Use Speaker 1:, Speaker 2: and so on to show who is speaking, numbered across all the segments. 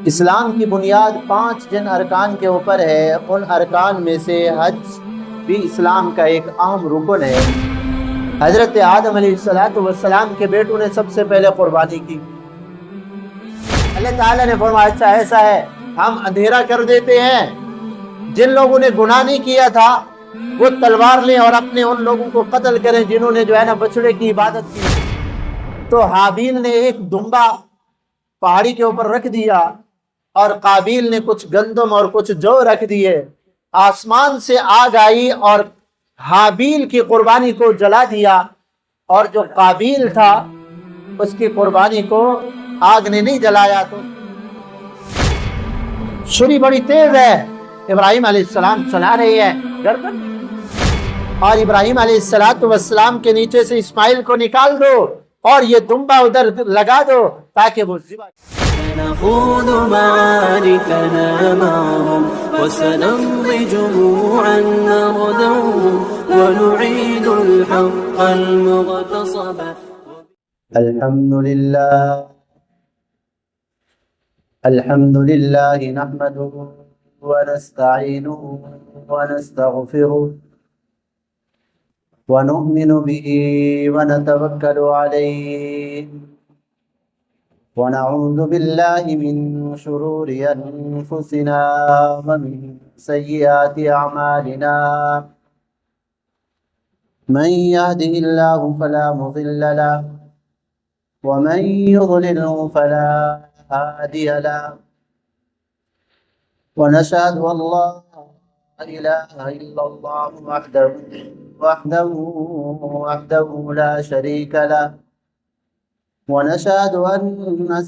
Speaker 1: اسلام کی بنیاد 5 جن ارکان کے اوپر ہے، ان ارکان میں سے حج بھی اسلام کا ایک اہم رکن ہے۔ حضرت آدم علیہ السلام کے بیٹوں نے سب سے پہلے قربانی کی۔ اللہ تعالیٰ نے فرمایا اچھا ایسا ہے، ہم اندھیرا کر دیتے ہیں، جن لوگوں نے گناہ نہیں کیا تھا وہ تلوار لیں اور اپنے ان لوگوں کو قتل کریں جنہوں نے جو ہے نا بچڑے کی عبادت کی۔ تو حابیل نے ایک دمبا پہاڑی کے اوپر رکھ دیا اور قابیل نے کچھ گندم اور کچھ جو رکھ دیے۔ آسمان سے آگ آئی اور حابیل کی قربانی کو جلا دیا، اور جو قابیل تھا اس کی قربانی کو آگ نے نہیں جلایا۔ تو چھری بڑی تیز ہے، ابراہیم علیہ السلام چلا رہی ہے گردن، اور ابراہیم علیہ السلام کے نیچے سے اسماعیل کو نکال دو اور یہ دمبا ادھر لگا دو تاکہ وہ ذبح۔
Speaker 2: سنخوض معاركنا معهم وسنمضي جموعا نردوهم ونعيد الحق المغتصب.
Speaker 1: الحمد لله نحمده ونستعينه ونستغفره ونؤمن به ونتوكل عليه ونعوذ بالله من شرور أنفسنا ومن سيئات أعمالنا، من يهده الله فلا مضل له ومن يضلله فلا هادي له، ونشهد أن لا إله إلا الله وحده لا شريك له، ونشهد أن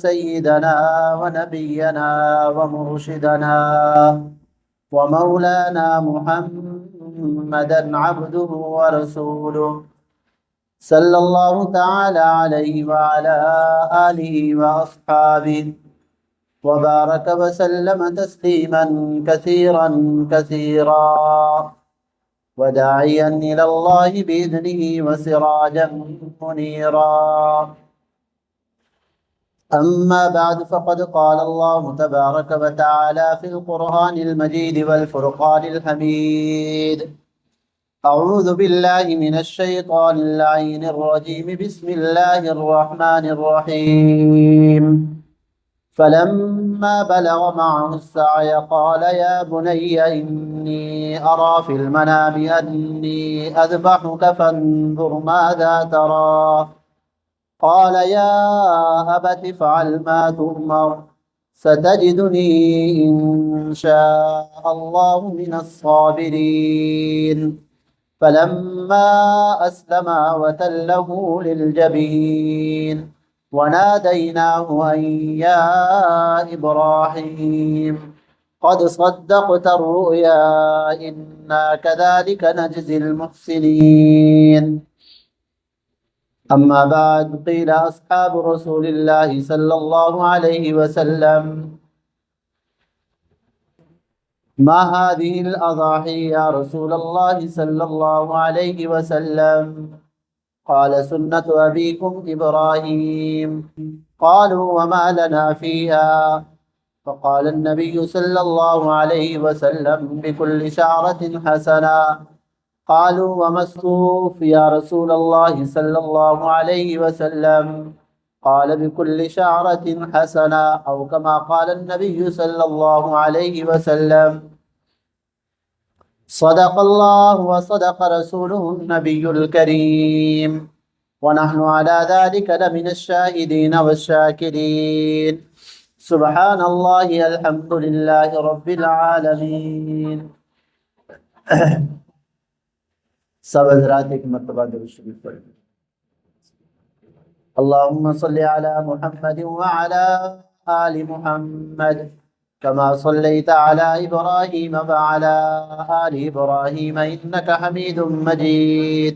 Speaker 1: سيدنا ونبينا ومرشدنا ومولانا محمدا عبده ورسوله صلى الله تعالى عليه وعلى آله وأصحابه وبارك وسلم تسليما كثيرا كثيرا، وداعيا إلى الله بإذنه وسراجا منيرا. أما بعد، فقد قال الله تبارك وتعالى في القرآن المجيد والفرقان الحميد: أعوذ بالله من الشيطان اللعين الرجيم، بسم الله الرحمن الرحيم. فلما بلغ معه السعي قال يا بني إني أرى في المنام أني أذبحك فانظر ماذا ترى. قال يا أبت افعل ما تؤمر ستجدني إن شاء الله من الصابرين. فلما أسلما وتله للجبين وناديناه أن يا إبراهيم قد صدقت الرؤيا إنا كذلك نجزي المحسنين. أما بعد، قيل أصحاب رسول الله صلى الله عليه وسلم: ما هذه الأضاحي يا رسول الله صلى الله عليه وسلم؟ قال سنة أبيكم إبراهيم. قالوا وما لنا فيها؟ فقال النبي صلى الله عليه وسلم: بكل شعرة حسنة. قالوا وما الصوف يا رسول الله صلى الله عليه وسلم؟ قال بكل شعرة حسنة، أو كما قال النبي صلى الله عليه وسلم. صدق الله وصدق رسوله النبي الكريم، ونحن على ذلك لمن الشاهدين والشاكرين. سبحان الله، الحمد لله رب العالمين. سب حضرات ایک مرتبہ درود شریف پڑھیں. اللهم صل على محمد وعلى آل محمد كما صليت على إبراهيم وعلى آل إبراهيم إنك حميد مجيد.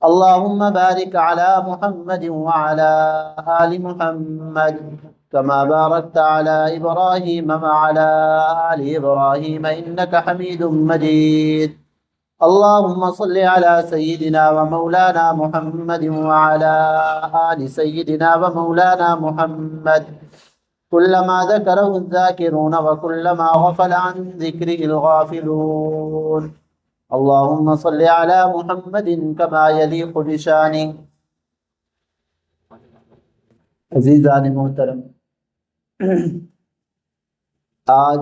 Speaker 1: اللهم بارك على محمد وعلى آل محمد كما باركت على إبراهيم وعلى آل إبراهيم إنك حميد مجيد. اللهم صل على سيدنا ومولانا محمد وعلى آل سيدنا ومولانا محمد كلما ذكره الذاكرون وكلما غفل عن ذكره الغافلون اللهم صل على محمد كما يليق بشانه. عزیزان محترم، آج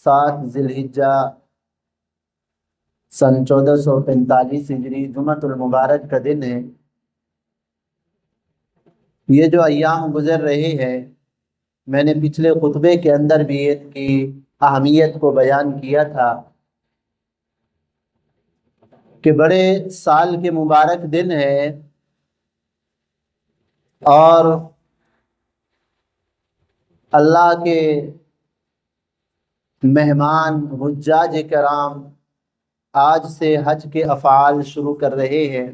Speaker 1: 7 ذی الحجہ سن 1445 ہجری جمعۃ المبارک کا دن ہے۔ یہ جو ایام گزر رہے ہیں، میں نے پچھلے خطبے کے اندر بھی ان کی اہمیت کو بیان کیا تھا کہ بڑے سال کے مبارک دن ہے، اور اللہ کے مہمان حجاج کرام آج سے حج کے افعال شروع کر رہے ہیں،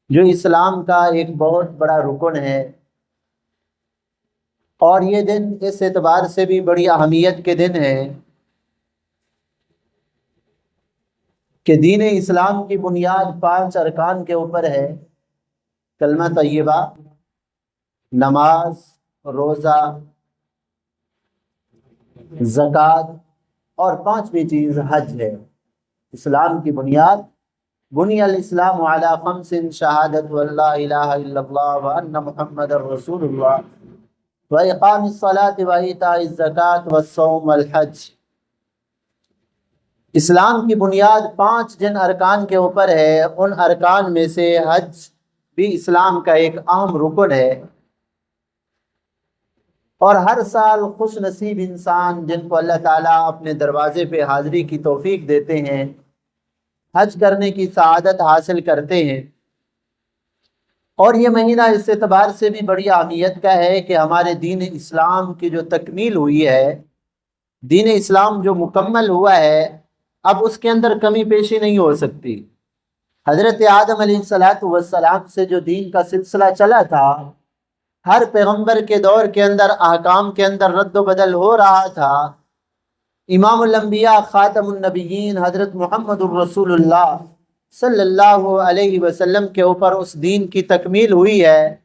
Speaker 1: جو اسلام کا ایک بہت بڑا رکن ہے۔ اور یہ دن اس اعتبار سے بھی بڑی اہمیت کے دن ہے کہ دین اسلام کی بنیاد 5 ارکان کے اوپر ہے: کلمہ طیبہ، نماز، روزہ، زکوٰۃ، اور 5ویں چیز حج ہے۔ اسلام کی بنیاد: بنی الاسلام علی 5: شہادت ان لا الہ الا اللہ وان محمد رسول اللہ واقام الصلاۃ وایتاء الزکوٰۃ والصوم والحج۔ اسلام کی بنیاد 5 جن ارکان کے اوپر ہے، ان ارکان میں سے حج بھی اسلام کا ایک اہم رکن ہے۔ اور ہر سال خوش نصیب انسان جن کو اللہ تعالیٰ اپنے دروازے پہ حاضری کی توفیق دیتے ہیں، حج کرنے کی سعادت حاصل کرتے ہیں۔ اور یہ مہینہ اس اعتبار سے بھی بڑی اہمیت کا ہے کہ ہمارے دین اسلام کی جو تکمیل ہوئی ہے، دین اسلام جو مکمل ہوا ہے، اب اس کے اندر کمی پیشی نہیں ہو سکتی۔ حضرت آدم علیہ السلام سے جو دین کا سلسلہ چلا تھا، ہر پیغمبر کے دور کے اندر احکام کے اندر رد و بدل ہو رہا تھا۔ امام الانبیاء خاتم النبیین حضرت محمد الرسول اللہ صلی اللہ علیہ وسلم کے اوپر اس دین کی تکمیل ہوئی ہے۔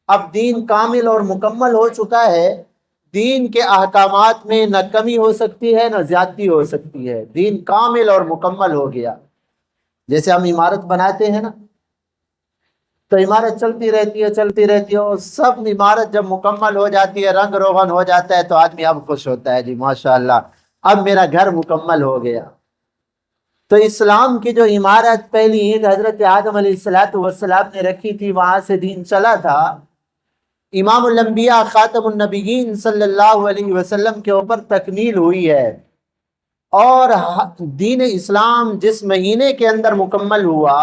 Speaker 1: اب دین کامل اور مکمل ہو چکا ہے۔ دین کے احکامات میں نہ کمی ہو سکتی ہے نہ زیادتی ہو سکتی ہے۔ دین کامل اور مکمل ہو گیا۔ جیسے ہم عمارت بناتے ہیں نا، تو عمارت چلتی رہتی ہے اور سب عمارت جب مکمل ہو جاتی ہے، رنگ روغن ہو جاتا ہے، تو آدمی اب خوش ہوتا ہے، جی ماشاءاللہ اب میرا گھر مکمل ہو گیا۔ تو اسلام کی جو عمارت پہلی اینٹ حضرت آدم علیہ السلام نے رکھی تھی، وہاں سے دین چلا تھا۔ امام الانبیاء خاتم النبیین صلی اللہ علیہ وسلم کے اوپر تکمیل ہوئی ہے۔ اور دین اسلام جس مہینے کے اندر مکمل ہوا،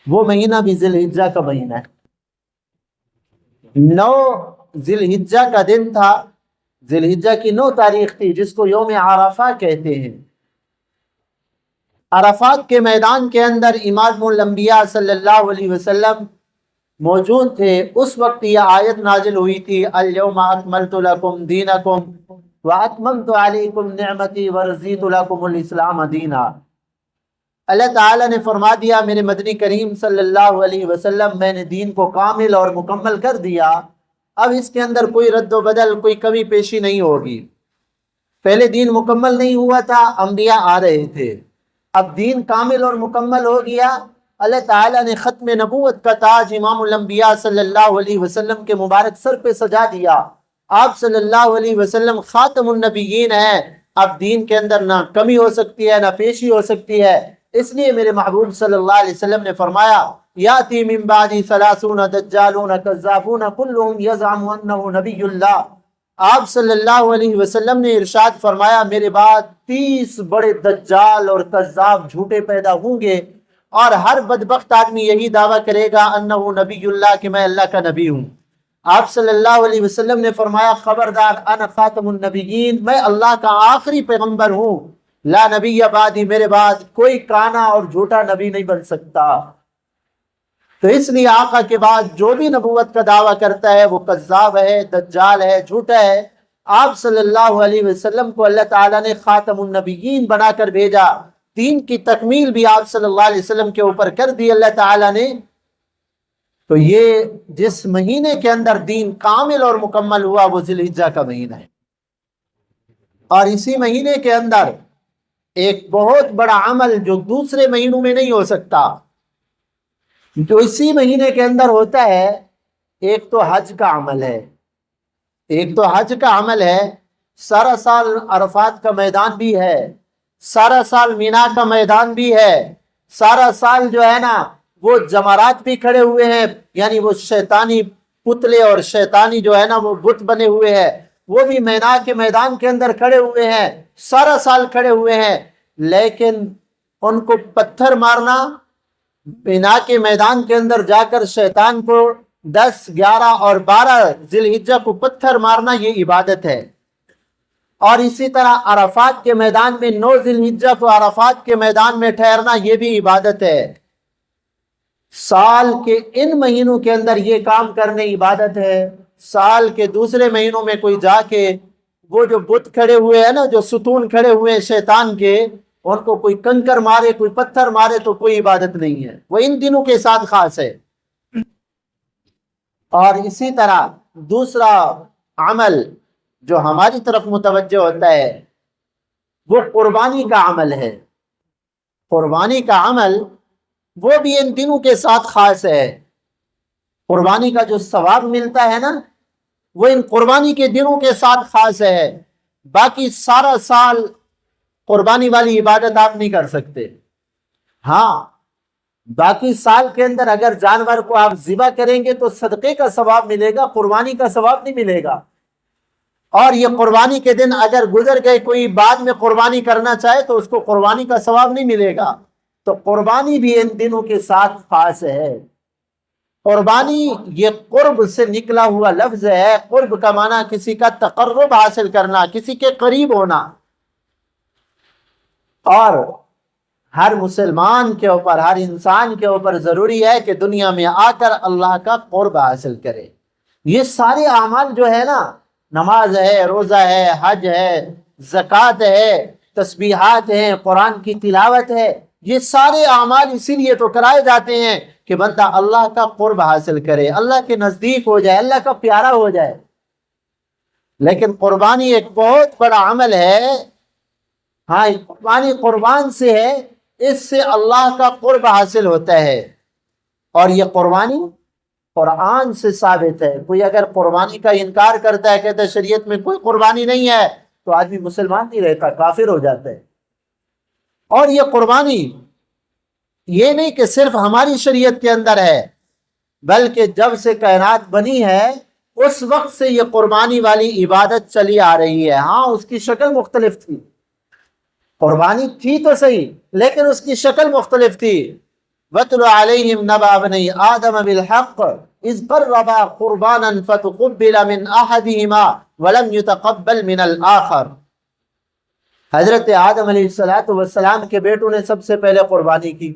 Speaker 1: وہ مہینہ بھی ذی الحجہ کا مہینہ ہے۔ 9 ذی الحجہ کا دن تھا۔ ذی الحجہ کی 9 تاریخ تھی، جس کو یوم عرفہ کہتے ہیں۔ عرفات کے میدان کے اندر امام الانبیاء صلی اللہ علیہ وسلم موجود تھے۔ اس وقت یہ آیت نازل ہوئی تھی: الیوم اکملت لکم دینکم واتممت علیکم نعمتی ورضیت لکم الاسلام دینا۔ اللہ تعالیٰ نے فرما دیا میرے مدنی کریم صلی اللہ علیہ وسلم، میں نے دین کو کامل اور مکمل کر دیا، اب اس کے اندر کوئی رد و بدل، کوئی کمی پیشی نہیں ہوگی۔ پہلے دین مکمل نہیں ہوا تھا، انبیاء آ رہے تھے، اب دین کامل اور مکمل ہو گیا۔ اللہ تعالیٰ نے ختم نبوت کا تاج امام الانبیاء صلی اللہ علیہ وسلم کے مبارک سر پہ سجا دیا۔ آپ صلی اللہ علیہ وسلم خاتم النبیین ہیں۔ اب دین کے اندر نہ کمی ہو سکتی ہے نہ پیشی ہو سکتی ہے۔ اس لیے میرے محبوب صلی اللہ علیہ وسلم نے فرمایا: یاتی من بعدی 30 دجالون کذابون کلهم یزعم انہ نبی اللہ۔ آپ صلی اللہ علیہ وسلم نے ارشاد فرمایا، میرے بعد 30 بڑے دجال اور کذاب جھوٹے پیدا ہوں گے، اور ہر بدبخت آدمی یہی دعویٰ کرے گا انہ نبی اللہ، کہ میں اللہ کا نبی ہوں۔ آپ صلی اللہ علیہ وسلم نے فرمایا: خبردار، انا خاتم النبیین، میں اللہ کا آخری پیغمبر ہوں، لا نبی بعدی، میرے بعد کوئی کانا اور جھوٹا نبی نہیں بن سکتا۔ تو اس لیے آقا کے بعد جو بھی نبوت کا دعویٰ کرتا ہے وہ کذاب ہے، دجال ہے، جھوٹا ہے۔ آپ صلی اللہ علیہ وسلم کو اللہ تعالیٰ نے خاتم النبیین بنا کر بھیجا۔ دین کی تکمیل بھی آپ صلی اللہ علیہ وسلم کے اوپر کر دی اللہ تعالیٰ نے۔ تو یہ جس مہینے کے اندر دین کامل اور مکمل ہوا وہ ذی الحجہ کا مہینہ ہے، اور اسی مہینے کے اندر ایک بہت بڑا عمل جو دوسرے مہینوں میں نہیں ہو سکتا، جو اسی مہینے کے اندر ہوتا ہے، ایک تو حج کا عمل ہے، ایک تو حج کا عمل ہے۔ سارا سال عرفات کا میدان بھی ہے، سارا سال مینا کا میدان بھی ہے، سارا سال جو ہے نا وہ جمرات بھی کھڑے ہوئے ہیں، یعنی وہ شیطانی پتلے اور شیطانی جو ہے نا وہ بت بنے ہوئے ہیں، وہ بھی مینا کے میدان کے اندر کھڑے ہوئے ہیں، سارا سال کھڑے ہوئے ہیں، لیکن ان کو پتھر مارنا، مینا کے میدان کے اندر جا کر شیطان کو 10، 11 اور 12 ذی الحجہ کو پتھر مارنا یہ عبادت ہے۔ اور اسی طرح عرفات کے میدان میں 9 ذی الحجہ کو عرفات کے میدان میں ٹھہرنا یہ بھی عبادت ہے۔ سال کے ان مہینوں کے اندر یہ کام کرنے عبادت ہے۔ سال کے دوسرے مہینوں میں کوئی جا کے وہ جو بت کھڑے ہوئے ہیں نا، جو ستون کھڑے ہوئے ہیں شیطان کے، ان کو کوئی کنکر مارے، کوئی پتھر مارے تو کوئی عبادت نہیں ہے، وہ ان دنوں کے ساتھ خاص ہے۔ اور اسی طرح دوسرا عمل جو ہماری طرف متوجہ ہوتا ہے وہ قربانی کا عمل ہے۔ قربانی کا عمل وہ بھی ان دنوں کے ساتھ خاص ہے۔ قربانی کا جو ثواب ملتا ہے نا وہ ان قربانی کے دنوں کے ساتھ خاص ہے۔ باقی سارا سال قربانی والی عبادت آپ نہیں کر سکتے۔ ہاں، باقی سال کے اندر اگر جانور کو آپ ذبح کریں گے تو صدقے کا ثواب ملے گا، قربانی کا ثواب نہیں ملے گا۔ اور یہ قربانی کے دن اگر گزر گئے، کوئی بعد میں قربانی کرنا چاہے تو اس کو قربانی کا ثواب نہیں ملے گا۔ تو قربانی بھی ان دنوں کے ساتھ خاص ہے۔ قربانی یہ قرب سے نکلا ہوا لفظ ہے۔ قرب کا معنی کسی کا تقرب حاصل کرنا، کسی کے قریب ہونا۔ اور ہر مسلمان کے اوپر، ہر انسان کے اوپر ضروری ہے کہ دنیا میں آ کر اللہ کا قرب حاصل کرے۔ یہ سارے اعمال جو ہے نا، نماز ہے، روزہ ہے، حج ہے، زکوٰۃ ہے، تسبیحات ہیں، قرآن کی تلاوت ہے، یہ سارے اعمال اسی لیے تو کرائے جاتے ہیں کہ بندہ اللہ کا قرب حاصل کرے، اللہ کے نزدیک ہو جائے، اللہ کا پیارا ہو جائے۔ لیکن قربانی ایک بہت بڑا عمل ہے۔ ہاں، قربانی قربان سے ہے، اس سے اللہ کا قرب حاصل ہوتا ہے۔ اور یہ قربانی قرآن سے ثابت ہے۔ کوئی اگر قربانی کا انکار کرتا ہے، کہتا ہے شریعت میں کوئی قربانی نہیں ہے، تو آدمی مسلمان نہیں رہتا، کافر ہو جاتا ہے۔ اور یہ قربانی یہ نہیں کہ صرف ہماری شریعت کے اندر ہے، بلکہ جب سے کائنات بنی ہے اس وقت سے یہ قربانی والی عبادت چلی آ رہی ہے۔ ہاں، اس کی شکل مختلف تھی، قربانی تھی تو صحیح لیکن اس کی شکل مختلف تھی۔ وَاتْلُ عَلَيْهِمْ نَبَأَ بَنِي آدَمَ بِالْحَقِّ إِذْ قَرَّبَا قُرْبَانًا فَتُقُبِّلَ مِنْ أَحَدِهِمَا وَلَمْ يُتَقَبَّلْ مِنَ الْآخَرِ۔ حضرت آدم علیہ السلام کے بیٹوں نے سب سے پہلے قربانی کی۔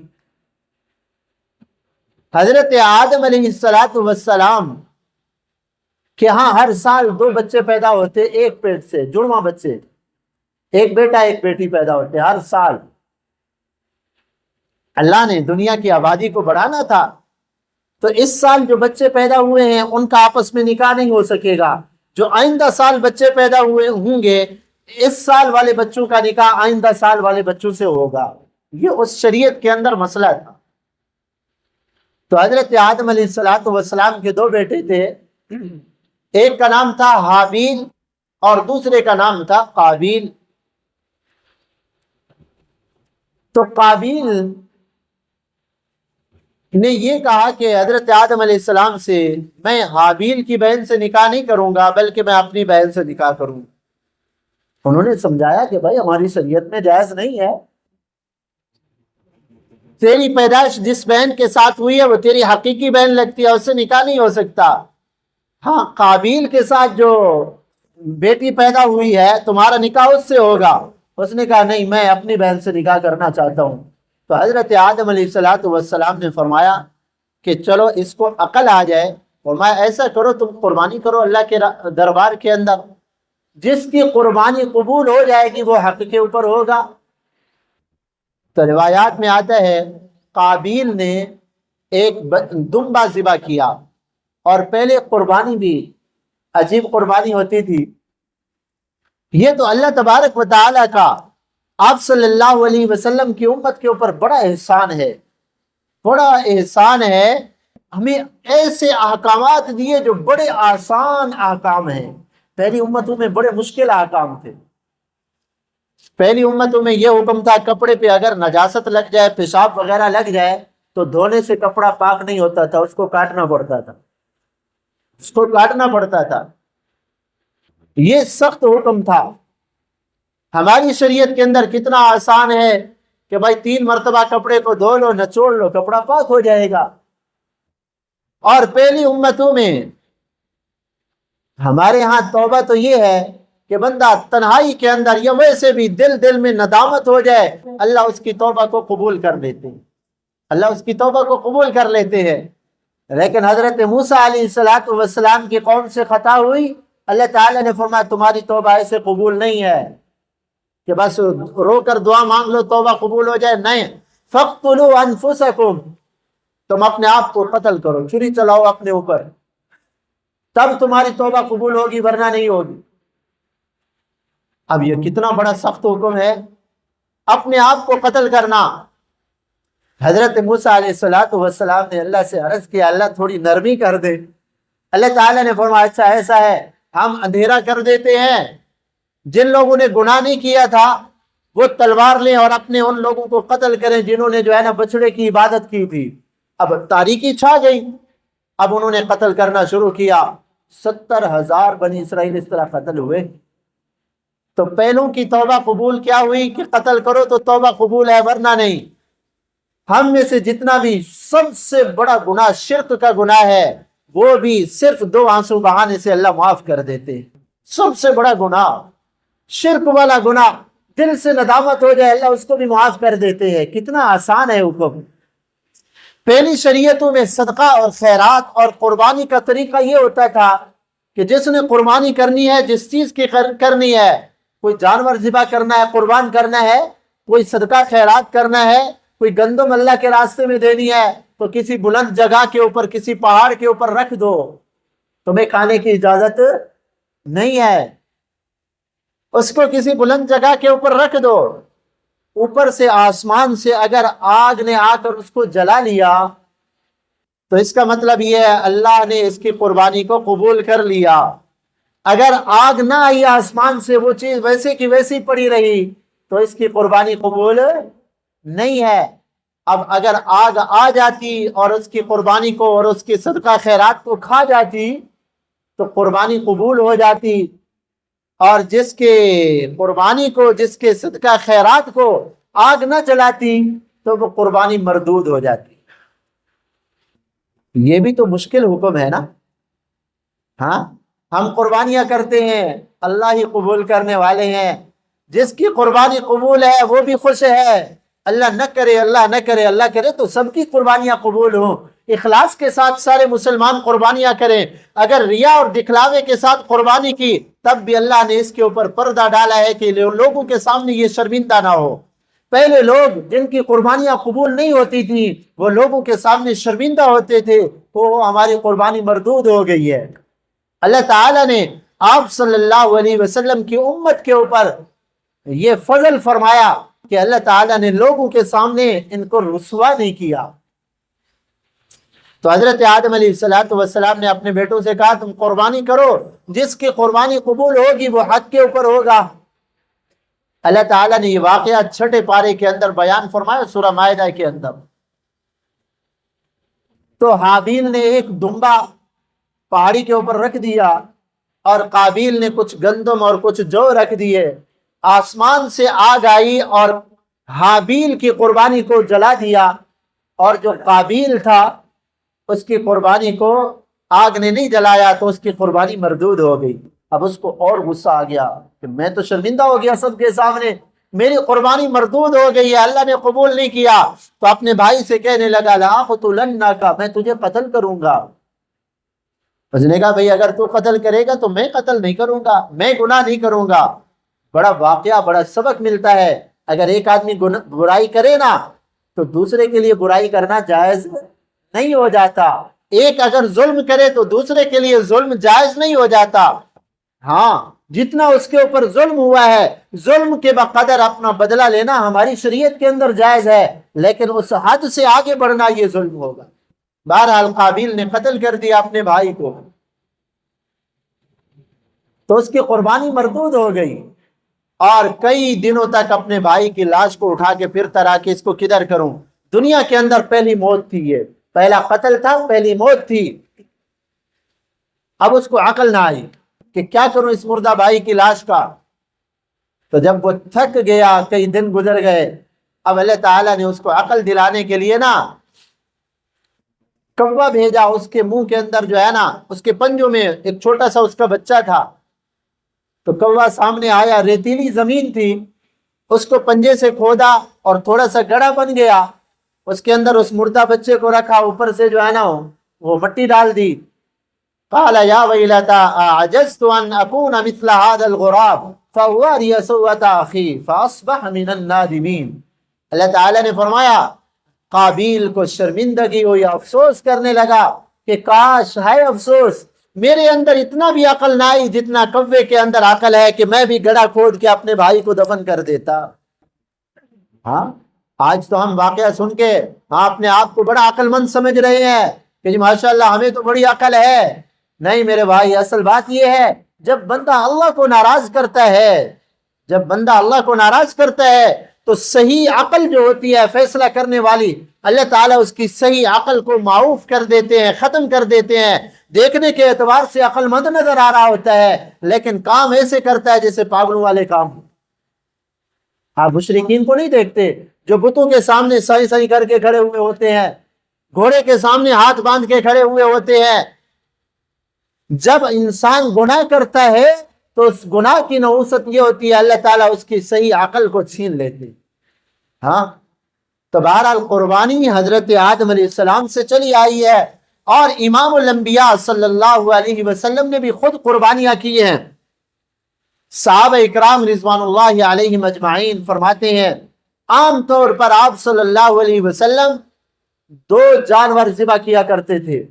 Speaker 1: حضرت آدم علیہ السلام کہ ہاں ہر سال 2 بچے پیدا ہوتے ایک پیٹ سے، جڑواں بچے، ایک بیٹا ایک بیٹی پیدا ہوتے ہر سال۔ اللہ نے دنیا کی آبادی کو بڑھانا تھا، تو اس سال جو بچے پیدا ہوئے ہیں ان کا آپس میں نکاح نہیں ہو سکے گا۔ جو آئندہ سال بچے پیدا ہوئے ہوں گے، اس سال والے بچوں کا نکاح آئندہ سال والے بچوں سے ہوگا۔ یہ اس شریعت کے اندر مسئلہ تھا۔ تو حضرت آدم علیہ السلام کے 2 بیٹے تھے، ایک کا نام تھا حابیل اور دوسرے کا نام تھا قابیل۔ تو قابیل نے یہ کہا کہ حضرت آدم علیہ السلام سے میں حابیل کی بہن سے نکاح نہیں کروں گا بلکہ میں اپنی بہن سے نکاح کروں گا۔ انہوں نے سمجھایا کہ بھائی ہماری شریعت میں جائز نہیں ہے، تیری پیدائش جس بہن کے ساتھ ہوئی ہے وہ تیری حقیقی بہن لگتی ہے، اس سے نکاح نہیں ہو سکتا۔ ہاں، قابیل کے ساتھ جو بیٹی پیدا ہوئی ہے تمہارا نکاح اس سے ہوگا۔ اس نے کہا نہیں، میں اپنی بہن سے نکاح کرنا چاہتا ہوں۔ تو حضرت آدم علیہ السلام نے فرمایا کہ چلو اس کو عقل آ جائے، فرمایا ایسا کرو تم قربانی کرو اللہ کے دربار کے اندر، جس کی قربانی قبول ہو جائے گی وہ حق کے اوپر ہوگا۔ تو روایات میں آتا ہے قابیل نے ایک دمبا ذبح کیا، اور پہلے قربانی بھی عجیب قربانی ہوتی تھی۔ یہ تو اللہ تبارک و تعالیٰ کا آپ صلی اللہ علیہ وسلم کی امت کے اوپر بڑا احسان ہے، بڑا احسان ہے۔ ہمیں ایسے احکامات دیے جو بڑے آسان احکام ہیں۔ پہلی امتوں میں بڑے مشکل احکام تھے۔ پہلی امتوں میں یہ حکم تھا کپڑے پہ اگر نجاست لگ جائے، پیشاب وغیرہ لگ جائے تو دھونے سے کپڑا پاک نہیں ہوتا تھا، اس کو کاٹنا پڑتا تھا، اس کو کاٹنا پڑتا تھا۔ یہ سخت حکم تھا۔ ہماری شریعت کے اندر کتنا آسان ہے کہ بھائی 3 مرتبہ کپڑے کو دھو لو، نچوڑ لو، کپڑا پاک ہو جائے گا۔ اور پہلی امتوں میں ہمارے ہاں توبہ تو یہ ہے کہ بندہ تنہائی کے اندر یا ویسے بھی دل میں ندامت ہو جائے، اللہ اس کی توبہ کو قبول کر لیتے ہیں، اللہ اس کی توبہ کو قبول کر لیتے ہیں۔ لیکن حضرت موسیٰ علیہ السلام کی قوم سے خطا ہوئی، اللہ تعالیٰ نے فرمایا تمہاری توبہ ایسے قبول نہیں ہے کہ بس رو کر دعا مانگ لو توبہ قبول ہو جائے، نہیں۔ فَاقْتُلُوا أَنفُسَكُمْ، تم اپنے آپ کو قتل کرو، چھری چلاؤ اپنے اوپر، تب تمہاری توبہ قبول ہوگی، ورنہ نہیں ہوگی۔ اب یہ کتنا بڑا سخت حکم ہے، اپنے آپ کو قتل کرنا۔ حضرت موسیٰ علیہ السلام نے اللہ سے عرض کیا اللہ تھوڑی نرمی کر دے۔ اللہ تعالیٰ نے فرمایا اچھا ایسا ہے، ہم اندھیرا کر دیتے ہیں، جن لوگوں نے گناہ نہیں کیا تھا وہ تلوار لیں اور اپنے ان لوگوں کو قتل کریں جنہوں نے جو ہے نا بچڑے کی عبادت کی تھی۔ اب تاریکی چھا گئی، اب انہوں نے قتل کرنا شروع کیا۔ 70,000 بنی اسرائیل اس طرح قتل ہوئے۔ تو پہلوں کی توبہ قبول کیا ہوئی کہ قتل کرو تو توبہ قبول ہے، ورنہ نہیں۔ ہم میں سے جتنا بھی سب سے بڑا گناہ شرک کا گناہ ہے، وہ بھی صرف 2 آنسو بہانے سے اللہ معاف کر دیتے ہیں۔ سب سے بڑا گناہ شرک والا گناہ، دل سے ندامت ہو جائے اللہ اس کو بھی معاف کر دیتے ہیں۔ کتنا آسان ہے حکم۔ پہلی شریعتوں میں صدقہ اور خیرات اور قربانی کا طریقہ یہ ہوتا تھا کہ جس نے قربانی کرنی ہے، جس چیز کی کرنی ہے، کوئی جانور ذبح کرنا ہے، قربان کرنا ہے، کوئی صدقہ خیرات کرنا ہے، کوئی گندم اللہ کے راستے میں دینی ہے تو کسی بلند جگہ کے اوپر، کسی پہاڑ کے اوپر رکھ دو، تمہیں کھانے کی اجازت نہیں ہے۔ اس کو کسی بلند جگہ کے اوپر رکھ دو، اوپر سے آسمان سے اگر آگ نے آ کر اس کو جلا لیا تو اس کا مطلب یہ ہے اللہ نے اس کی قربانی کو قبول کر لیا۔ اگر آگ نہ آئی آسمان سے، وہ چیز ویسے کی ویسی پڑی رہی تو اس کی قربانی قبول نہیں ہے۔ اب اگر آگ آ جاتی اور اس کی قربانی کو اور اس کی صدقہ خیرات کو کھا جاتی تو قربانی قبول ہو جاتی، اور جس کے قربانی کو، جس کے صدقہ خیرات کو آگ نہ جلاتی تو وہ قربانی مردود ہو جاتی۔ یہ بھی تو مشکل حکم ہے نا۔ ہاں ہم قربانیاں کرتے ہیں، اللہ ہی قبول کرنے والے ہیں، جس کی قربانی قبول ہے وہ بھی خوش ہے۔ اللہ نہ کرے، اللہ نہ کرے، اللہ کرے تو سب کی قربانیاں قبول ہوں۔ اخلاص کے ساتھ سارے مسلمان قربانیاں کریں۔ اگر ریا اور دکھلاوے کے ساتھ قربانی کی تب بھی اللہ نے اس کے اوپر پردہ ڈالا ہے کہ لوگوں کے سامنے یہ شرمندہ نہ ہو۔ پہلے لوگ جن کی قربانیاں قبول نہیں ہوتی تھیں وہ لوگوں کے سامنے شرمندہ ہوتے تھے، تو ہماری قربانی مردود ہو گئی ہے۔ اللہ تعالیٰ نے آپ صلی اللہ علیہ وسلم کی امت کے اوپر یہ فضل فرمایا کہ اللہ تعالیٰ نے لوگوں کے سامنے ان کو رسوا نہیں کیا۔ تو حضرت آدم علیہ السلام نے اپنے بیٹوں سے کہا تم قربانی کرو، جس کی قربانی قبول ہوگی وہ حق کے اوپر ہوگا۔ اللہ تعالیٰ نے یہ واقعہ 6 پارے کے اندر بیان فرمایا سورہ مائدہ کے اندر۔ تو حابیل نے ایک دمبا پہاڑی کے اوپر رکھ دیا اور قابیل نے کچھ گندم اور کچھ جو رکھ دیے۔ آسمان سے آگ آئی اور حابیل کی قربانی کو جلا دیا، اور جو قابیل تھا اس کی قربانی کو آگ نے نہیں جلایا تو اس کی قربانی مردود ہو گئی۔ اب اس کو اور غصہ آ گیا کہ میں تو شرمندہ ہو گیا سب کے سامنے، میری قربانی مردود ہو گئی ہے، اللہ نے قبول نہیں کیا۔ تو اپنے بھائی سے کہنے لگا لَأَقْتُلَنَّكَ، میں تجھے قتل کروں گا۔ اس نے کہا بھئی اگر تو قتل کرے گا تو میں قتل نہیں کروں گا، میں گناہ نہیں کروں گا۔ بڑا واقعہ، بڑا سبق ملتا ہے۔ اگر ایک آدمی برائی کرے نا تو دوسرے کے لیے برائی کرنا جائز نہیں ہو جاتا، ایک اگر ظلم کرے تو دوسرے کے لیے ظلم جائز نہیں ہو جاتا۔ ہاں، جتنا اس کے اوپر ظلم ہوا ہے، ظلم کے بقدر اپنا بدلہ لینا ہماری شریعت کے اندر جائز ہے، لیکن اس حد سے آگے بڑھنا یہ ظلم ہوگا۔ بہرحال قابیل نے قتل کر دیا اپنے بھائی کو، تو اس کی قربانی مردود ہو گئی، اور کئی دنوں تک اپنے بھائی کی لاش کو اٹھا کے پھرتا رہا کہ اس کو کدھر کروں۔ دنیا کے اندر پہلی موت تھی، یہ پہلا قتل تھا، پہلی موت تھی۔ اب اس کو عقل نہ آئی کہ کیا کروں اس مردہ بھائی کی لاش کا۔ تو جب وہ تھک گیا، کئی دن گزر گئے، اب اللہ تعالیٰ نے اس کو عقل دلانے کے لیے نا کوا بھیجا۔ اس کے منہ کے اندر جو ہے نا، اس کے پنجوں میں ایک چھوٹا سا اس کا بچہ تھا، تو کوا سامنے آیا، ریتیلی زمین تھی، اس کو پنجے سے کھودا اور تھوڑا سا گڑھا بن گیا، اس کے اندر اس مردہ بچے کو رکھا، اوپر سے جو ہے نا وہ مٹی ڈال دی۔ قال یا ویلتا اعجزت ان اکون مثل هذا الغراب فواری سوءة اخی فاصبح من النادمین۔ اللہ تعالیٰ نے فرمایا قابیل کو شرمندگی ہوئی، افسوس کرنے لگا کہ کاش، ہے افسوس، میرے اندر اتنا بھی عقل نہ آئی جتنا کوے کے اندر عقل ہے کہ میں بھی گڑھا کھود کے اپنے بھائی کو دفن کر دیتا۔ ہاں، آج تو ہم واقعہ سن کے اپنے آپ کو بڑا عقل مند سمجھ رہے ہیں کہ جی ماشاءاللہ ہمیں تو بڑی عقل ہے۔ نہیں میرے بھائی، اصل بات یہ ہے جب بندہ اللہ کو ناراض کرتا ہے، جب بندہ اللہ کو ناراض کرتا ہے تو صحیح عقل جو ہوتی ہے فیصلہ کرنے والی، اللہ تعالیٰ اس کی صحیح عقل کو معاف کر دیتے ہیں، ختم کر دیتے ہیں۔ دیکھنے کے اعتبار سے عقل مند نظر آ رہا ہوتا ہے، لیکن کام ایسے کرتا ہے جیسے پاگلوں والے کام۔ آپ مشرکین کو نہیں دیکھتے جو بتوں کے سامنے سائی سائی کر کے کھڑے ہوئے ہوتے ہیں، گھوڑے کے سامنے ہاتھ باندھ کے کھڑے ہوئے ہوتے ہیں۔ جب انسان گناہ کرتا ہے تو اس گناہ کی نحوست یہ ہوتی ہے اللہ تعالیٰ اس کی صحیح عقل کو چھین لیتے۔ ہاں، تو بہرحال قربانی حضرت آدم علیہ السلام سے چلی آئی ہے، اور امام الانبیاء صلی اللہ علیہ وسلم نے بھی خود قربانیاں کی ہیں۔ صحابہ اکرام رضوان اللہ علیہم اجمعین فرماتے ہیں عام طور پر آپ صلی اللہ علیہ وسلم 2 جانور ذبح کیا کرتے تھے،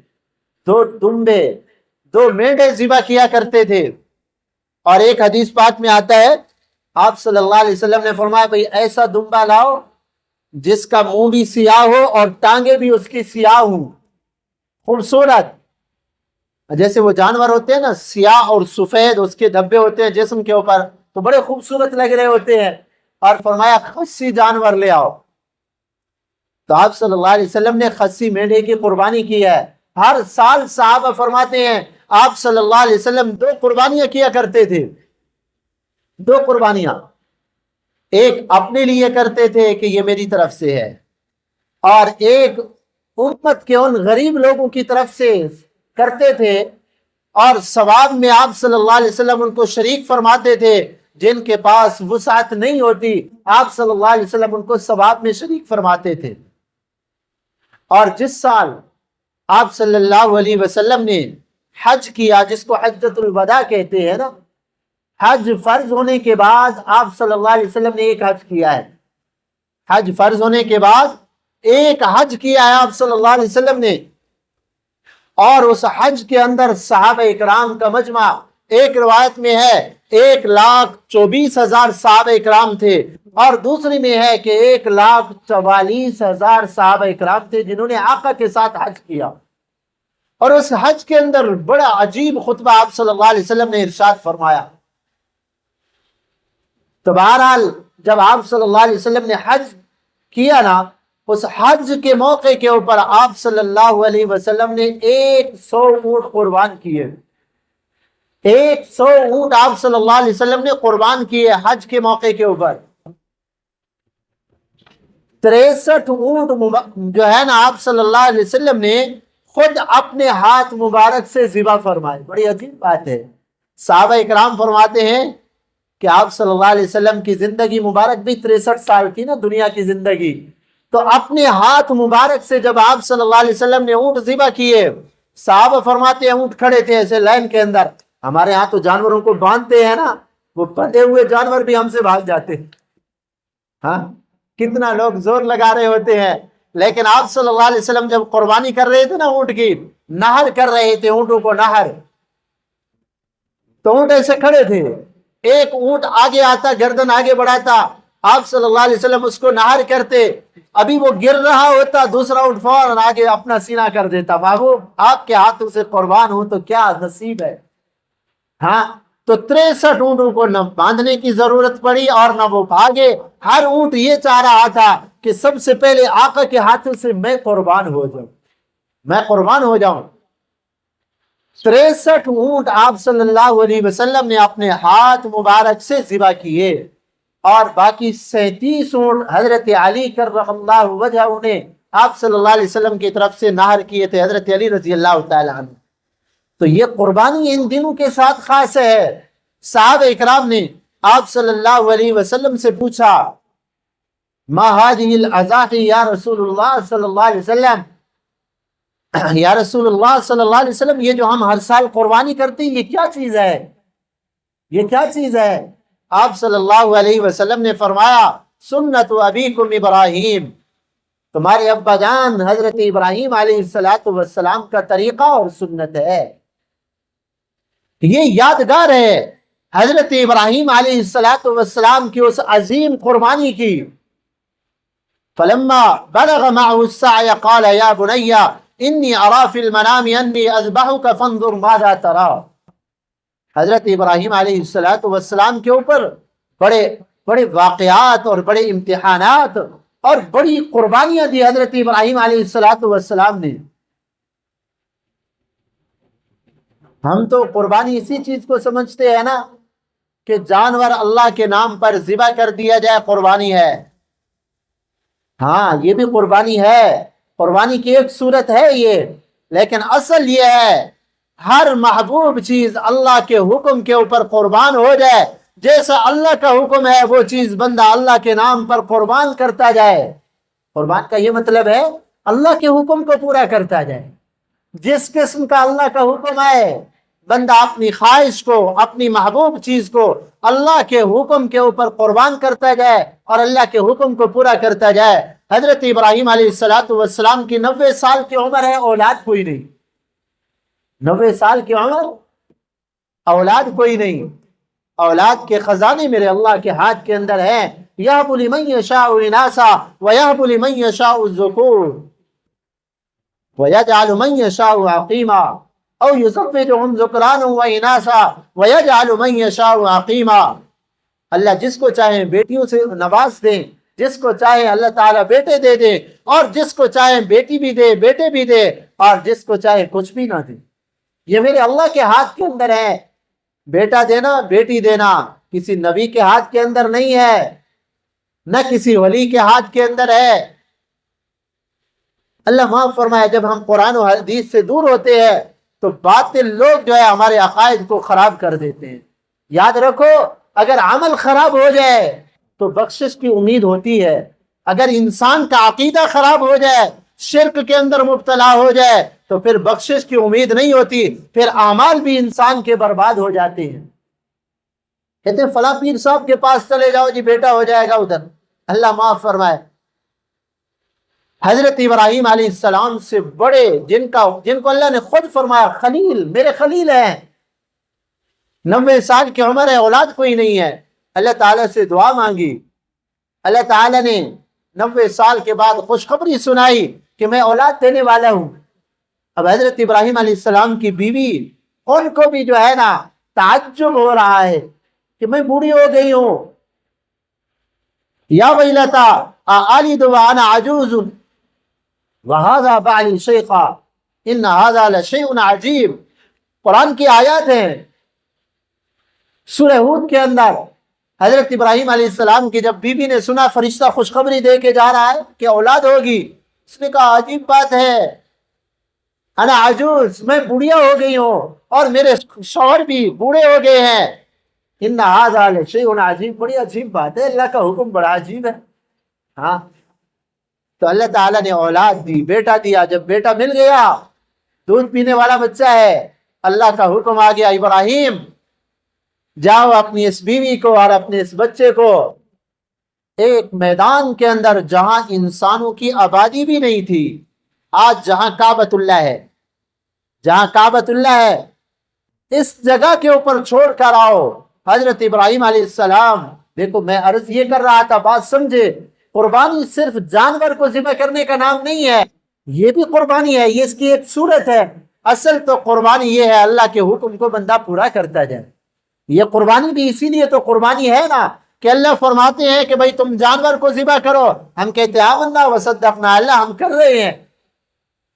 Speaker 1: 2 دمبے، 2 مینڈے ذبح کیا کرتے تھے۔ اور ایک حدیث پاک میں آتا ہے آپ صلی اللہ علیہ وسلم نے فرمایا بھئی ایسا دمبا لاؤ جس کا منہ بھی سیاہ ہو اور ٹانگیں بھی اس کی سیاہ ہوں، خوبصورت، جیسے وہ جانور ہوتے ہیں نا سیاہ اور سفید اس کے دھبے ہوتے ہیں جسم کے اوپر، تو بڑے خوبصورت لگ رہے ہوتے ہیں، اور فرمایا خصی جانور لے آؤ۔ تو آپ صلی اللہ علیہ وسلم نے خصی مینڈے کی قربانی کی ہے۔ ہر سال صحابہ فرماتے ہیں آپ صلی اللہ علیہ وسلم 2 قربانیاں کیا کرتے تھے، 2 قربانیاں، ایک اپنے لیے کرتے تھے کہ یہ میری طرف سے ہے، اور ایک امت کے ان غریب لوگوں کی طرف سے کرتے تھے، اور ثواب میں آپ صلی اللہ علیہ وسلم ان کو شریک فرماتے تھے۔ جن کے پاس وسعت نہیں ہوتی آپ صلی اللہ علیہ وسلم ان کو ثواب میں شریک فرماتے تھے۔ اور جس سال آپ صلی اللہ علیہ وسلم نے حج کیا، جس کو حجۃ الوداع کہتے ہیں نا، حج فرض ہونے کے بعد آپ صلی اللہ علیہ وسلم نے ایک حج کیا ہے، حج فرض ہونے کے بعد ایک حج کیا ہے آپ صلی اللہ علیہ وسلم نے، اور اس حج کے اندر صحابہ اکرام کا مجمع، ایک روایت میں ہے 1,24,000 صحابہ اکرام تھے، اور دوسری میں ہے کہ 1,44,000 صحابہ اکرام تھے جنہوں نے آقا کے ساتھ حج کیا۔ اور اس حج کے اندر بڑا عجیب خطبہ آپ صلی اللہ علیہ وسلم نے ارشاد فرمایا۔ تو بہرحال جب آپ صلی اللہ علیہ وسلم نے حج کیا نا، اس حج کے موقع کے اوپر آپ صلی اللہ علیہ وسلم نے 100 اونٹ قربان کیے، 100 اونٹ آپ صلی اللہ علیہ وسلم نے قربان کیے حج کے موقع کے اوپر۔ 63 اونٹ جو ہے نا آپ صلی اللہ علیہ وسلم نے خود اپنے ہاتھ مبارک سے ذبح فرمائے۔ بڑی عجیب بات ہے، صحابہ اکرام فرماتے ہیں کہ آپ صلی اللہ علیہ وسلم کی زندگی مبارک بھی 63 سال کی نا دنیا کی زندگی، تو اپنے ہاتھ مبارک سے جب آپ صلی اللہ علیہ وسلم نے اونٹ ذبح کیے، صحابہ فرماتے ہیں اونٹ کھڑے تھے ایسے لائن کے اندر، ہمارے ہاں تو جانوروں کو باندھتے ہیں نا، وہ بندھے ہوئے جانور بھی ہم سے بھاگ جاتے ہیں۔ ہاں، کتنا لوگ زور لگا رہے ہوتے ہیں لیکن آپ صلی اللہ علیہ وسلم جب قربانی کر رہے تھے نا اونٹ کی، نہر کر رہے تھے اونٹوں کو نہر، تو اونٹ ایسے کھڑے تھے، ایک اونٹ آگے آتا، گردن آگے بڑھاتا، آپ صلی اللہ علیہ وسلم اس کو نہر کرتے، ابھی وہ گر رہا ہوتا، دوسرا اونٹ فوراً آگے اپنا سینہ کر دیتا، محبوب آپ کے ہاتھوں سے قربان ہوں تو کیا نصیب ہے۔ ہاں، تو 63 اونٹوں کو نہ باندھنے کی ضرورت پڑی اور نہ وہ بھاگے، ہر اونٹ یہ چاہ رہا تھا کہ سب سے پہلے آقا کے ہاتھوں سے میں قربان ہو جاؤں، میں قربان ہو جاؤں۔ 63 اونٹ آپ صلی اللہ علیہ وسلم نے اپنے ہاتھ مبارک سے ذبح کیے، اور باقی 37 اونٹ حضرت علی کرم اللہ وجہہ نے آپ صلی اللہ علیہ وسلم کی طرف سے نہر کیے تھے، حضرت علی رضی اللہ تعالی عنہ۔ تو یہ قربانی ان دنوں کے ساتھ خاص ہے۔ صحابہ اکرام نے آپ صلی اللہ علیہ وسلم سے پوچھا، ما هذه الاضاحی یا رسول اللہ صلی اللہ علیہ وسلم، یا رسول اللہ صلی اللہ علیہ وسلم، یہ جو ہم ہر سال قربانی کرتے ہیں یہ کیا چیز ہے، یہ کیا چیز ہے؟ آپ صلی اللہ علیہ وسلم نے فرمایا، سنت ابیکم ابراہیم، تمہارے ابا جان حضرت ابراہیم علیہ السلام کا طریقہ اور سنت ہے۔ یہ یادگار ہے حضرت ابراہیم علیہ السلام کی اس عظیم قربانی کی۔ فلما بلغ معه السعي قال يا بني انی ارى في المنام انی اذبحك فانظر ماذا ترى۔ حضرت ابراہیم علیہ السلام کے اوپر بڑے بڑے واقعات اور بڑے امتحانات اور بڑی قربانیاں دی حضرت ابراہیم علیہ السلام نے۔ ہم تو قربانی اسی چیز کو سمجھتے ہیں نا کہ جانور اللہ کے نام پر ذبح کر دیا جائے قربانی ہے۔ ہاں، یہ بھی قربانی ہے، قربانی کی ایک صورت ہے یہ، لیکن اصل یہ ہے ہر محبوب چیز اللہ کے حکم کے اوپر قربان ہو جائے، جیسا اللہ کا حکم ہے وہ چیز بندہ اللہ کے نام پر قربان کرتا جائے۔ قربان کا یہ مطلب ہے اللہ کے حکم کو پورا کرتا جائے، جس قسم کا اللہ کا حکم ہے بندہ اپنی خواہش کو، اپنی محبوب چیز کو اللہ کے حکم کے اوپر قربان کرتا جائے اور اللہ کے حکم کو پورا کرتا جائے۔ حضرت ابراہیم علیہ السلام کی 90 سال کی عمر ہے، اولاد کوئی نہیں، 90 سال کی عمر، اولاد کوئی نہیں، اولاد کے خزانے میرے اللہ کے ہاتھ کے اندر ہیں۔ یَهْبُ لِمَن يَشَاءُ إِنَاثًا وَيَهْبُ لِمَن يَشَاءُ الذُّكُورَ وَيَجْعَلُ مَن يَشَاءُ عَقِيمًا أَوْ يُزَوِّجُهُمْ ذُكْرَانًا وَإِنَاثًا وَيَجْعَلُ مَن يَشَاءُ عَقِيمًا۔ اللہ جس کو چاہیں بیٹیوں سے نواز دیں، جس کو چاہے اللہ تعالیٰ بیٹے دے دے، اور جس کو چاہے بیٹی بھی دے، بیٹے بھی دے، اور جس کو چاہے کچھ بھی نہ دے۔ یہ میرے اللہ کے ہاتھ کے اندر ہے۔ بیٹا دینا، بیٹی دینا کسی نبی کے ہاتھ کے اندر نہیں ہے، نہ کسی ولی کے ہاتھ کے اندر ہے۔ اللہ معاف فرمائے، جب ہم قرآن و حدیث سے دور ہوتے ہیں تو باطل لوگ جو ہے ہمارے عقائد کو خراب کر دیتے ہیں۔ یاد رکھو، اگر عمل خراب ہو جائے تو بخشش کی امید ہوتی ہے، اگر انسان کا عقیدہ خراب ہو جائے، شرک کے اندر مبتلا ہو جائے تو پھر بخشش کی امید نہیں ہوتی، پھر اعمال بھی انسان کے برباد ہو جاتے ہیں۔ کہتے ہیں فلاں پیر صاحب کے پاس چلے جاؤ جی، بیٹا ہو جائے گا ادھر۔ اللہ معاف فرمائے، حضرت ابراہیم علیہ السلام سے بڑے جن کو اللہ نے خود فرمایا خلیل، میرے خلیل ہیں، 90 سال کی عمر ہے، اولاد کوئی نہیں ہے، اللہ تعالیٰ سے دعا مانگی، اللہ تعالیٰ نے 90 سال کے بعد خوشخبری سنائی کہ میں اولاد دینے والا ہوں۔ اب حضرت ابراہیم علیہ السلام کی بیوی، ان کو بھی جو ہے نا تعجب ہو رہا ہے کہ میں بوڑھی ہو گئی ہوں، یا ویلتا آلد وانا عجوز وہذا بعلی شیخا ان ھذا لشیء عجیب۔ قرآن کی آیات ہیں سورہ ہود کے اندر۔ حضرت ابراہیم علیہ السلام کی جب بیوی نے سنا فرشتہ خوشخبری دے کے جا رہا ہے کہ اولاد ہوگی، اس نے کہا عجیب بات ہے، انا عجوز، میں بوڑھیا ہو گئی ہوں اور میرے شوہر بھی بوڑھے ہو گئے ہیں، ان ھذا لشیء عجیب، بڑی عجیب بات ہے، اللہ کا حکم بڑا عجیب ہے۔ ہاں، تو اللہ تعالیٰ نے اولاد دی، بیٹا دیا۔ جب بیٹا مل گیا، دودھ پینے والا بچہ ہے، اللہ کا حکم آ گیا، ابراہیم جاؤ اپنی اس بیوی کو اور اپنے اس بچے کو ایک میدان کے اندر جہاں انسانوں کی آبادی بھی نہیں تھی، آج جہاں کعبۃ اللہ ہے، جہاں کعبۃ اللہ ہے، اس جگہ کے اوپر چھوڑ کر آؤ۔ حضرت ابراہیم علیہ السلام، دیکھو میں عرض یہ کر رہا تھا، بات سمجھے، قربانی صرف جانور کو ذبح کرنے کا نام نہیں ہے، یہ بھی قربانی ہے، یہ اس کی ایک صورت ہے۔ اصل تو قربانی یہ ہے اللہ کے حکم کو بندہ پورا کرتا جائے، یہ قربانی بھی اسی لیے تو قربانی ہے نا کہ اللہ فرماتے ہیں کہ بھائی تم جانور کو ذبح کرو، ہم کہتے ہیں آمنا وصدقنا، اللہ ہم کر رہے ہیں۔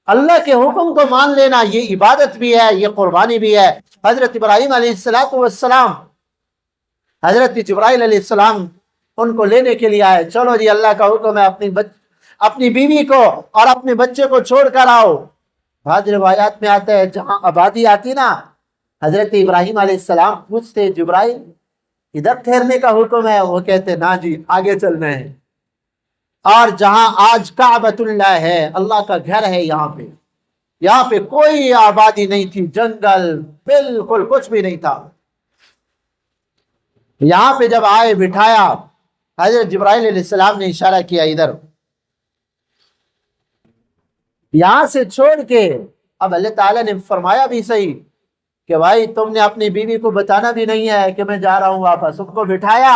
Speaker 1: اللہ کے حکم کو مان لینا یہ عبادت بھی ہے، یہ قربانی بھی ہے۔ حضرت ابراہیم علیہ السلام، حضرت جبرائیل علیہ السلام ان کو لینے کے لیے آئے، چلو جی اللہ کا حکم ہے، اپنی بیوی کو اور اپنے بچے کو چھوڑ کر آؤ۔ بعض روایات میں آتا ہے جہاں آبادی آتی نا، حضرت ابراہیم علیہ السلام پوچھتے جبرائیل ادھر ٹھہرنے کا حکم ہے، وہ کہتے نا جی آگے چلنا ہے۔ اور جہاں آج کعبۃ اللہ ہے، اللہ کا گھر ہے، یہاں پہ کوئی آبادی نہیں تھی، جنگل بالکل کچھ بھی نہیں تھا۔ یہاں پہ جب آئے بٹھایا، حضرت جبرائیل علیہ السلام نے اشارہ کیا ادھر، یہاں سے چھوڑ کے، اب اللہ تعالیٰ نے فرمایا بھی صحیح کہ بھائی تم نے اپنی بیوی کو بتانا بھی نہیں ہے کہ میں جا رہا ہوں واپس۔ ان کو بٹھایا،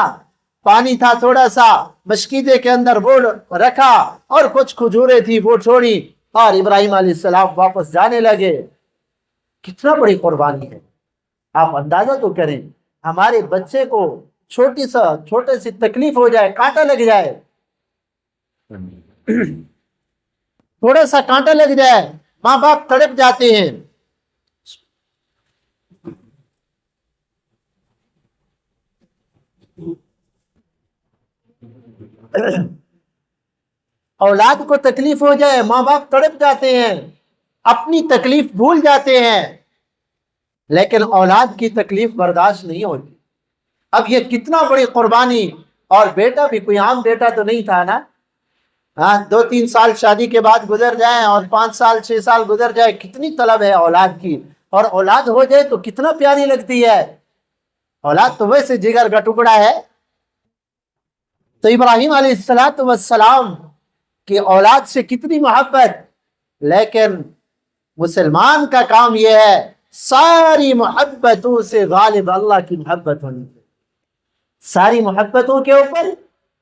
Speaker 1: پانی تھا تھوڑا سا مشکیزے کے اندر، وہ رکھا اور کچھ کھجوریں تھی وہ چھوڑی، اور ابراہیم علیہ السلام واپس جانے لگے۔ کتنا بڑی قربانی ہے، آپ اندازہ تو کریں، ہمارے بچے کو چھوٹے سی تکلیف ہو جائے، کانٹا لگ جائے، تھوڑا سا کانٹا لگ جائے، ماں باپ تڑپ جاتے ہیں۔ اولاد کو تکلیف ہو جائے، ماں باپ تڑپ جاتے ہیں، اپنی تکلیف بھول جاتے ہیں، لیکن اولاد کی تکلیف برداشت نہیں ہوتی۔ اب یہ کتنا بڑی قربانی، اور بیٹا بھی کوئی عام بیٹا تو نہیں تھا نا، ہاں 2-3 سال شادی کے بعد گزر جائیں اور 5 سال 6 سال گزر جائے، کتنی طلب ہے اولاد کی، اور اولاد ہو جائے تو کتنا پیاری لگتی ہے۔ اولاد تو ویسے جگر کا ٹکڑا ہے۔ تو ابراہیم علیہ السلام کی اولاد سے کتنی محبت، لیکن مسلمان کا کام یہ ہے ساری محبتوں سے غالب اللہ کی محبت ہونی چاہیے۔ ساری محبتوں کے اوپر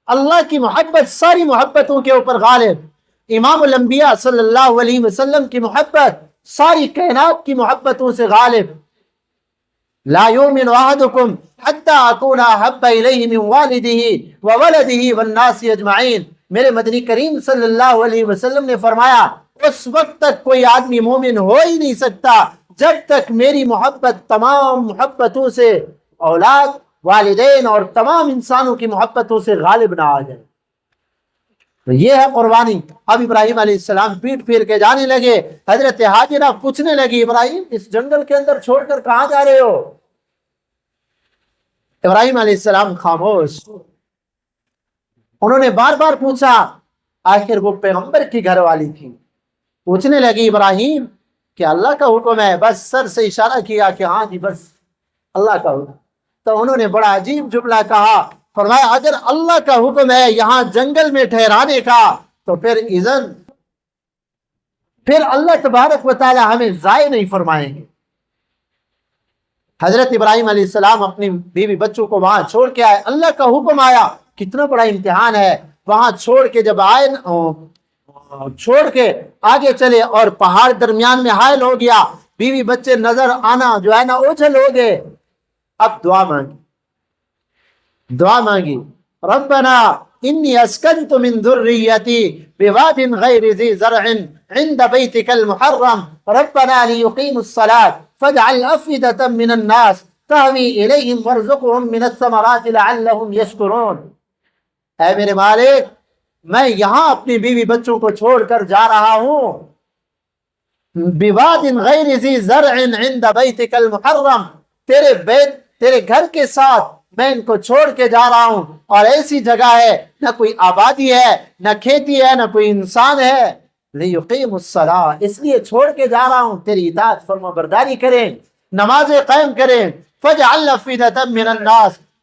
Speaker 1: اللہ کی محبت، ساری محبتوں کے اوپر غالب۔ امام الانبیاء صلی اللہ علیہ وسلم کی محبت ساری کائنات کی محبتوں سے غالب۔ لا یؤمن احدکم حتی اکون احب الیہ من والدہ وولدہ والناس اجمعین۔ میرے مدنی کریم صلی اللہ علیہ وسلم نے فرمایا اس وقت تک کوئی آدمی مومن ہو ہی نہیں سکتا جب تک میری محبت تمام محبتوں سے، اولاد، والدین اور تمام انسانوں کی محبتوں سے غالب نہ آ جائے۔ تو یہ ہے قربانی۔ اب ابراہیم علیہ السلام پیٹ پھیر کے جانے لگے۔ حضرت ہاجرہ پوچھنے لگی ابراہیم اس جنگل کے اندر چھوڑ کر کہاں جا رہے ہو؟ ابراہیم علیہ السلام خاموش۔ انہوں نے بار بار پوچھا، آخر وہ پیغمبر کی گھر والی تھی، پوچھنے لگی ابراہیم کہ اللہ کا حکم ہے، بس سر سے اشارہ کیا کہ ہاں جی بس اللہ کا حکم۔ تو انہوں نے بڑا عجیب جملہ کہا، فرمایا اگر اللہ کا حکم ہے یہاں جنگل میں ٹھہرانے کا تو پھر اللہ تبارک و تعالی ہمیں ضائع نہیں فرمائیں گے۔ حضرت ابراہیم علیہ السلام اپنی بیوی بچوں کو وہاں چھوڑ کے آئے، اللہ کا حکم آیا، کتنا بڑا امتحان ہے۔ وہاں چھوڑ کے جب آئے، چھوڑ کے آگے چلے اور پہاڑ درمیان میں حائل ہو گیا، بیوی بچے نظر آنا جو ہے نا اوجھل ہو گئے۔ اب دعا مانگی، ربنا انی اسکنت من ذریتی بواد غیر ذی زرع عند بیتک المحرم ربنا لیقیموا الصلاة فاجعل افئدة من الناس تهوی الیہم وارزقهم من الثمرات لعلهم یشکرون۔ اے میرے مالک، میں یہاں اپنی بیوی بچوں کو چھوڑ کر جا رہا ہوں، بواد غیر ذی زرع عند بیتک المحرم، تیرے گھر کے ساتھ میں ان کو چھوڑ کے جا رہا ہوں، اور ایسی جگہ ہے نہ کوئی آبادی ہے، نہ کھیتی ہے، نہ کوئی انسان ہے، لیقیموا الصلاۃ، اس لیے چھوڑ کے جا رہا ہوں تیری اطاعت فرما برداری کریں، نمازیں قائم کریں، فاجعل افئدة من الناس،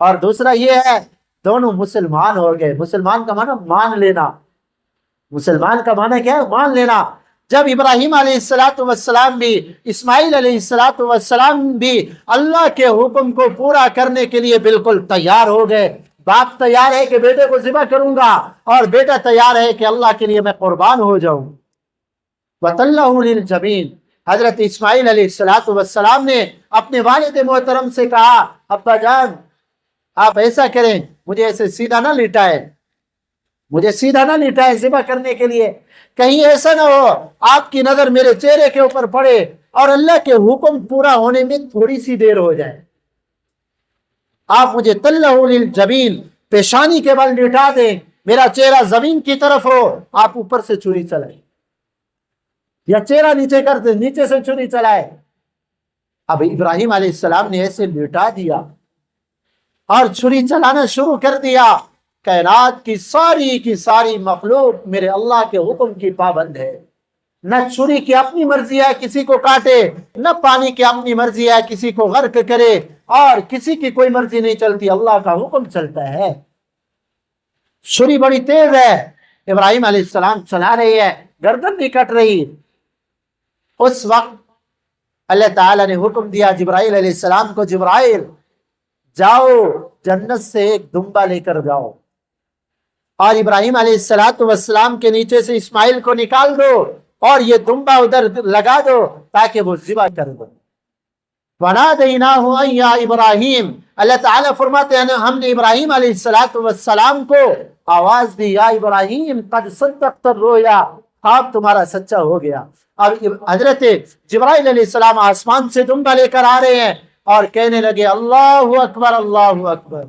Speaker 1: اور دوسرا یہ ہے دونوں مسلمان ہو گئے۔ مسلمان کا معنی مان لینا، مسلمان کا معنی کیا ہے؟ مان لینا۔ جب ابراہیم علیہ السلام بھی، اسماعیل علیہ السلام بھی اللہ کے حکم کو پورا کرنے کے لیے بالکل تیار ہو گئے۔ باپ تیار ہے کہ بیٹے کو ذبح کروں گا، اور بیٹا تیار ہے کہ اللہ کے لیے میں قربان ہو جاؤں۔ وَتَلَّهُ لِلْجَبِينِ، حضرت اسماعیل علیہ السلام نے اپنے والد محترم سے کہا، ابا جان آپ ایسا کریں، مجھے ایسے سیدھا نہ لٹائے، مجھے سیدھا نہ لٹائے ذبح کرنے کے لیے، کہیں ایسا نہ ہو آپ کی نظر میرے چہرے کے اوپر پڑے اور اللہ کے حکم پورا ہونے میں تھوڑی سی دیر ہو جائے۔ آپ مجھے تَلَّهُ لِلْجَبِينِ، پیشانی کے بل لٹا دیں، میرا چہرہ زمین کی طرف ہو، آپ اوپر سے چھری چلائیں، یا چہرہ نیچے کر دیں، نیچے سے چھری چلائے۔ اب ابراہیم علیہ السلام نے ایسے لٹا دیا اور چھری چلانا شروع کر دیا۔ کائنات کی ساری مخلوق میرے اللہ کے حکم کی پابند ہے۔ نہ چھری کی اپنی مرضی ہے کسی کو کاٹے، نہ پانی کی اپنی مرضی ہے کسی کو غرق کرے، اور کسی کی کوئی مرضی نہیں چلتی، اللہ کا حکم چلتا ہے۔ چھری بڑی تیز ہے، ابراہیم علیہ السلام چلا رہی ہے، گردن نہیں کٹ رہی۔ اس وقت اللہ تعالیٰ نے حکم دیا جبرائیل علیہ السلام کو، جبرائیل جاؤ جنت سے ایک دمبا لے کر جاؤ، اور ابراہیم علیہ السلام کے نیچے سے اسماعیل کو نکال دو، اور یہ دمبا ادھر لگا دو تاکہ وہ ذبح کر دو۔ وَنَادَيْنَاهُ أَن يَا إِبْرَاهِيمُ، اللہ تعالیٰ فرماتے ہیں ہم نے ابراہیم علیہ السلام کو آواز دی، یا ابراہیم قد صدقت الرؤیا، خواب تمہارا سچا ہو گیا۔ اب حضرت جبرائیل علیہ السلام آسمان سے دمبا لے کر آ رہے ہیں اور کہنے لگے اللہ اکبر اللہ اکبر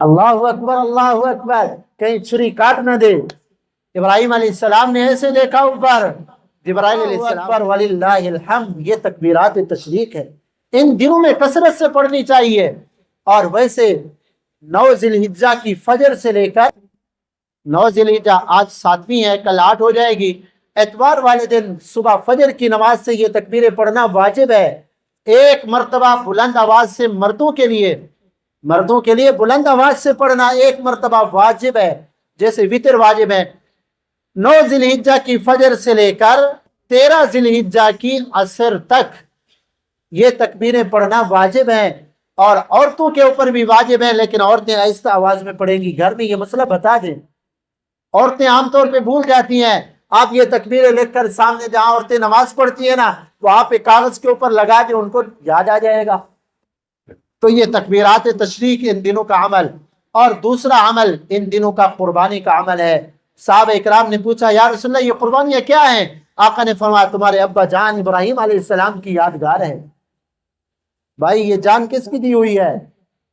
Speaker 1: اللہ اکبر اللہ اکبر، کہیں چھری کاٹ نہ دے۔ ابراہیم علیہ السلام نے ایسے دیکھا اوپر، جبرائیل علیہ السلام، وللہ الحمد، یہ تکبیرات تشریق ہے، ان دنوں میں کثرت سے پڑھنی چاہیے۔ اور ویسے 9 ذی الحجہ کی فجر سے لے کر 9 ذی الحجہ، آج 7ویں ہے، کل 8 ہو جائے گی، اتوار والے دن صبح فجر کی نماز سے یہ تکبیریں پڑھنا واجب ہے۔ ایک مرتبہ بلند آواز سے مردوں کے لیے بلند آواز سے پڑھنا ایک مرتبہ واجب ہے، جیسے وتر واجب ہے۔ 9 ذی الحجہ کی فجر سے لے کر 13 ذی الحجہ کی عصر تک یہ تکبیریں پڑھنا واجب ہیں، اور عورتوں کے اوپر بھی واجب ہے، لیکن عورتیں آہستہ آواز میں پڑھیں گی۔ گھر میں یہ مسئلہ بتا دیں، عورتیں عام طور پہ بھول جاتی ہیں۔ آپ یہ تکبیریں لکھ کر سامنے جہاں عورتیں نماز پڑھتی ہیں نا، وہاں پہ کاغذ کے اوپر لگا دیں، ان کو یاد آ جائے گا۔ تو یہ تکبیرات تشریق ان دنوں کا عمل۔ اور دوسرا عمل ان دنوں کا قربانی کا عمل ہے۔ صحابہ اکرام نے پوچھا یا رسول اللہ یہ قربانیاں کیا ہیں؟ آقا نے فرمایا تمہارے ابا جان ابراہیم علیہ السلام کی یادگار ہے۔ بھائی یہ جان کس کی دی ہوئی ہے؟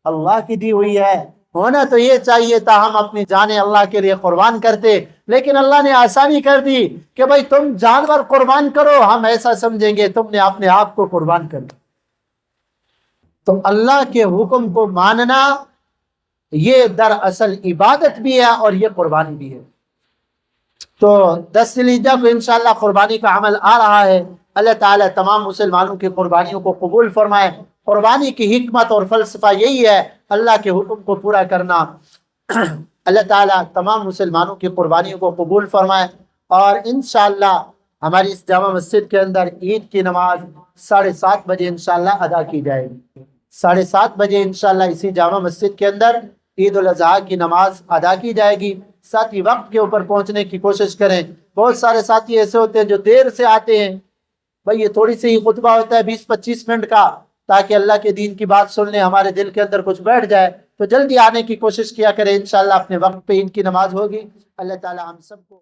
Speaker 1: اللہ کی دی ہوئی ہے۔ ہونا تو یہ چاہیے تھا ہم اپنی جانیں اللہ کے لیے قربان کرتے، لیکن اللہ نے آسانی کر دی کہ بھائی تم جانور قربان کرو، ہم ایسا سمجھیں گے تم نے اپنے آپ کو قربان کر دیا۔ تو اللہ کے حکم کو ماننا یہ دراصل عبادت بھی ہے اور یہ قربانی بھی ہے۔ تو 10 ذی الحجہ کو انشاءاللہ قربانی کا عمل آ رہا ہے۔ اللہ تعالیٰ تمام مسلمانوں کی قربانیوں کو قبول فرمائے۔ قربانی کی حکمت اور فلسفہ یہی ہے، اللہ کے حکم کو پورا کرنا۔ اللہ تعالیٰ تمام مسلمانوں کی قربانیوں کو قبول فرمائے، اور انشاءاللہ ہماری اس جامع مسجد کے اندر عید کی نماز 7:30 بجے انشاءاللہ ادا کی جائے گی۔ 7:30 بجے انشاءاللہ اسی جامع مسجد کے اندر عید الاضحیٰ کی نماز ادا کی جائے گی۔ ساتھی وقت کے اوپر پہنچنے کی کوشش کریں۔ بہت سارے ساتھی ایسے ہوتے ہیں جو دیر سے آتے ہیں، بھائی یہ تھوڑی سی خطبہ ہوتا ہے 20-25 منٹ کا، تاکہ اللہ کے دین کی بات سن لیں، ہمارے دل کے اندر کچھ بیٹھ جائے، تو جلدی آنے کی کوشش کیا کریں۔ انشاءاللہ اپنے وقت پہ ان کی نماز ہوگی۔ اللہ تعالی ہم سب کو